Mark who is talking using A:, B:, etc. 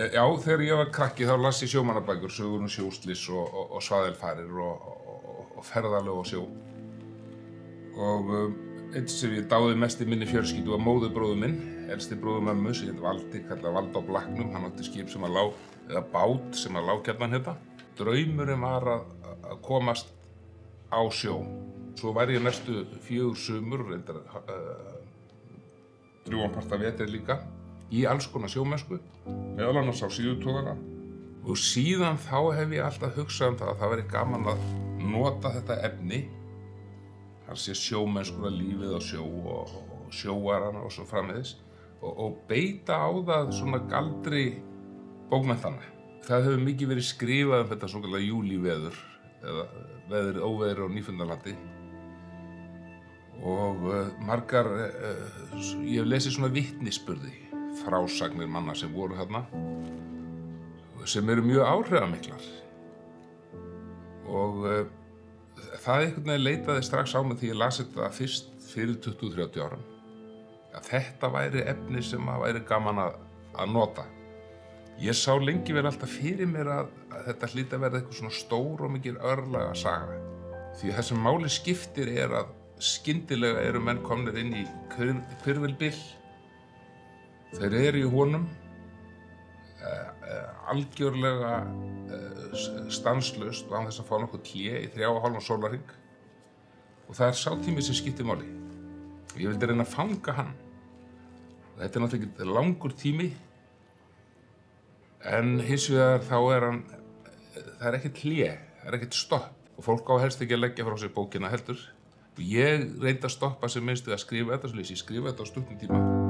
A: Já, þegar ég var krakki þá las ég sjómannabækur, sögur sjóslys og svaðilfarir og ferðalög á sjó. Og einn sem ég dáði mest í minni fjölskyldu var móðurbróður minn, elsti bróður mömmu sem hét Valdi, kallað Vald á Blacknum. Hann átti skip sem lá, eða bát sem lá gjarnan hérna. Draumurinn var að komast á sjó. Svo var ég næstu 4 sumur, reyndar drjúgan part af vetri líka, í alls konar sjómennsku, meðal annars á síðutogara. Og síðan þá hef ég alltaf hugsað það að það væri gaman að nota þetta efni, þar sé sjómennskuna, lífið á sjó og sjóarana og svo framvegis, og beita á það svona galdri bókmenntanna. Það hefur mikið verið skrifað þetta svokallaða júlíveður, eða óveður á Nýfundnalandi. Og margar, ég hef lesið svona vitnisburði, frásagnir manna sem voru þarna, sem eru mjög áhrifamiklar. Og það einhvern veginn leitaði strax á mig því ég las þetta fyrst fyrir 20-30 árum. Að þetta væri efni sem væri gaman að nota. Ég sá lengi vel alltaf fyrir mér að þetta hlyti að verða eitthvað svona stór og mikil örlaga saga. Því það sem máli skiptir að skyndilega eru menn komnir inn í hvirfilbyl. Þeir eru í honum algjörlega stanslaust og án þess að fá nokkuð hlé í 3,5 sólarhring. Og það sá tími sem skiptir máli. Ég vildi reyna að fanga hann. Og þetta náttúrulega ekki langur tími, en hins vegar þá það ekkert hlé, það ekkert stopp. Og fólk á helst ekki að leggja frá sér bókina heldur. Ég reyndi að stoppa sem minnst við að skrifa þetta, svo ég skrifa þetta á stuttum tíma.